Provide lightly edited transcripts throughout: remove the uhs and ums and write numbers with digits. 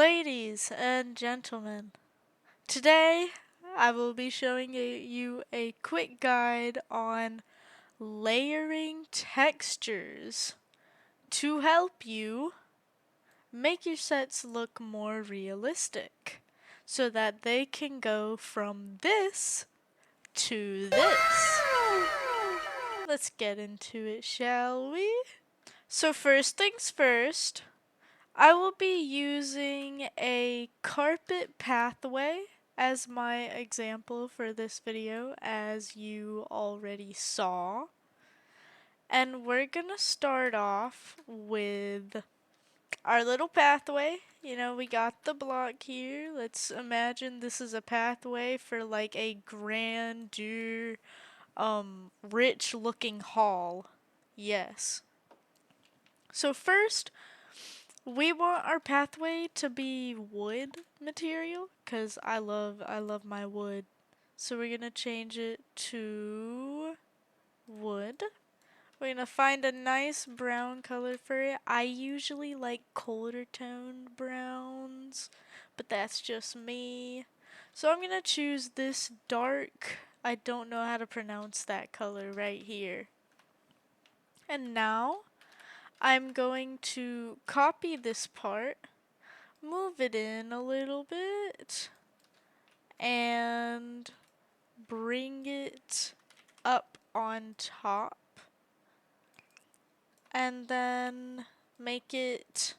Ladies and gentlemen, today I will be showing you a quick guide on layering textures to help you make your sets look more realistic so that they can go from this to this. Let's get into it, shall we? So first things first, I will be using a carpet pathway as my example for this video, as you already saw. And we're gonna start off with our little pathway. You know, we got the block here. Let's imagine this is a pathway for like a grandeur, rich looking hall. Yes. So first, we want our pathway to be wood material because I love my wood. So we're gonna change it to wood. We're gonna find a nice brown color for it. I usually like colder toned browns, but that's just me. So I'm gonna choose this dark, I don't know how to pronounce that color right here. And now I'm going to copy this part, move it in a little bit, and bring it up on top, and then make it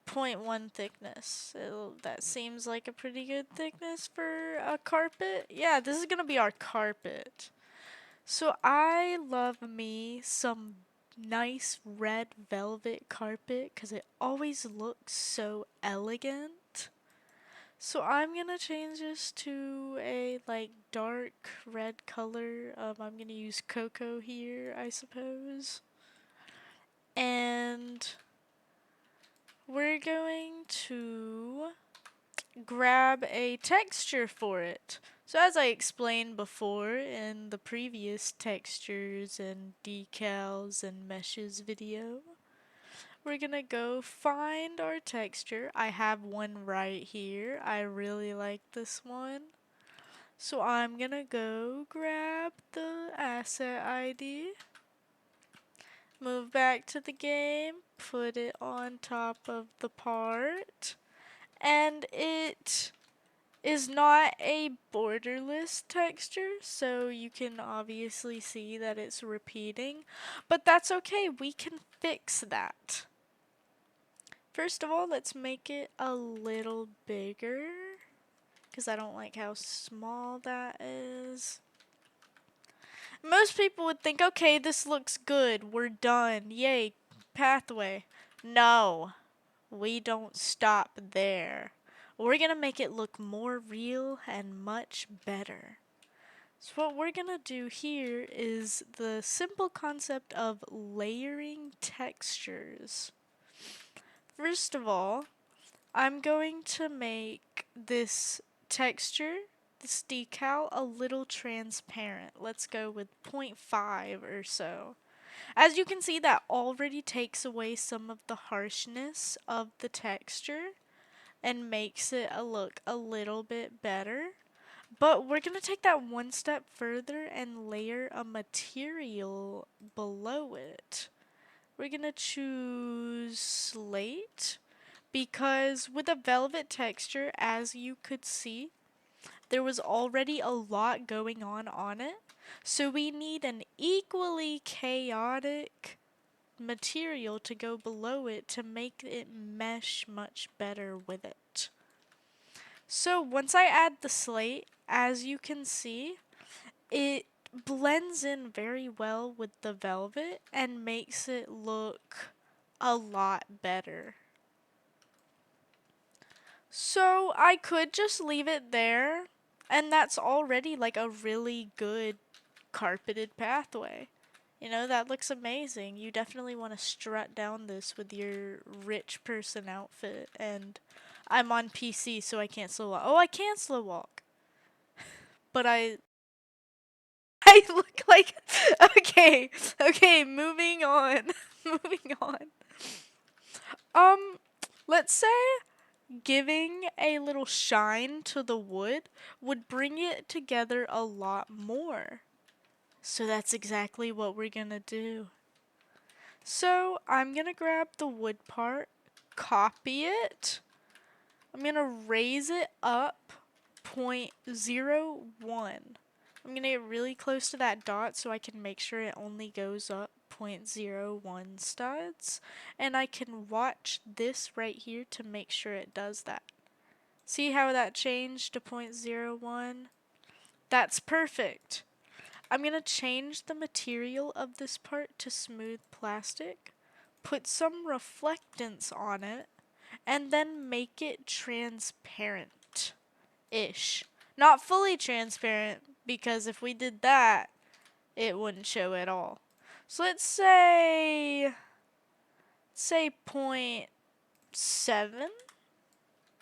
0.1 thickness. That seems like a pretty good thickness for a carpet. Yeah, this is gonna be our carpet. So I love me some nice red velvet carpet because it always looks so elegant. So I'm gonna change this to a like dark red color. I'm gonna use cocoa here, I suppose. And we're going to grab a texture for it. So as I explained before in the previous textures and decals and meshes video, we're gonna go find our texture. I have one right here. I really like this one. So I'm gonna go grab the asset ID, move back to the game, put it on top of the part, and it is not a borderless texture, so you can obviously see that it's repeating, but that's okay, we can fix that. First of all, let's make it a little bigger, because I don't like how small that is. Most people would think, okay, this looks good, we're done, yay, pathway. No, we don't stop there. We're gonna make it look more real and much better. So what we're gonna do here is the simple concept of layering textures. First of all, I'm going to make this texture, this decal, a little transparent. Let's go with 0.5 or so. As you can see, that already takes away some of the harshness of the texture and makes it look a little bit better. But we're going to take that one step further and layer a material below it. We're going to choose slate because with a velvet texture, as you could see, there was already a lot going on it. So we need an equally chaotic material to go below it to make it mesh much better with it. So once I add the slate, as you can see, it blends in very well with the velvet and makes it look a lot better. So I could just leave it there, and that's already like a really good carpeted pathway. You know, that looks amazing. You definitely want to strut down this with your rich person outfit. And I'm on PC, so I can't slow walk. Oh, I can slow walk. But I look like, okay, moving on. Moving on. Um, let's say giving a little shine to the wood would bring it together a lot more. So that's exactly what we're gonna do. So I'm gonna grab the wood part, copy it. I'm gonna raise it up 0.01. I'm gonna get really close to that dot so I can make sure it only goes up 0.01 studs. And I can watch this right here to make sure it does that. See how that changed to 0.01? That's perfect. I'm going to change the material of this part to smooth plastic, put some reflectance on it, and then make it transparent-ish. Not fully transparent, because if we did that, it wouldn't show at all. So let's say zero point 0.7.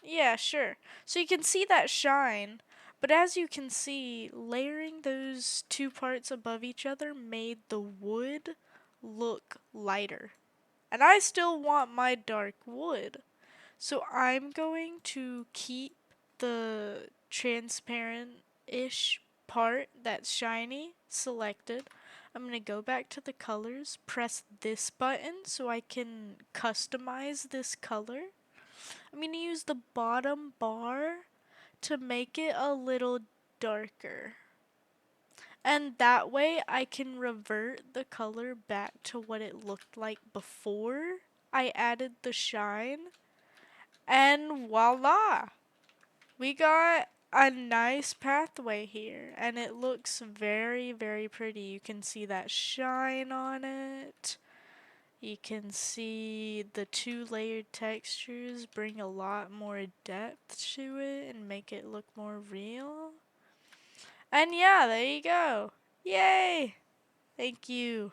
Yeah, sure. So you can see that shine, but as you can see, layering those two parts above each other made the wood look lighter. And I still want my dark wood. So I'm going to keep the transparent-ish part that's shiny selected. I'm going to go back to the colors, press this button so I can customize this color. I'm going to use the bottom bar to make it a little darker. And that way I can revert the color back to what it looked like before I added the shine. And voila! We got a nice pathway here. And it looks very, very pretty. You can see that shine on it. You can see the two layered textures bring a lot more depth to it and make it look more real. And yeah, there you go. Yay! Thank you.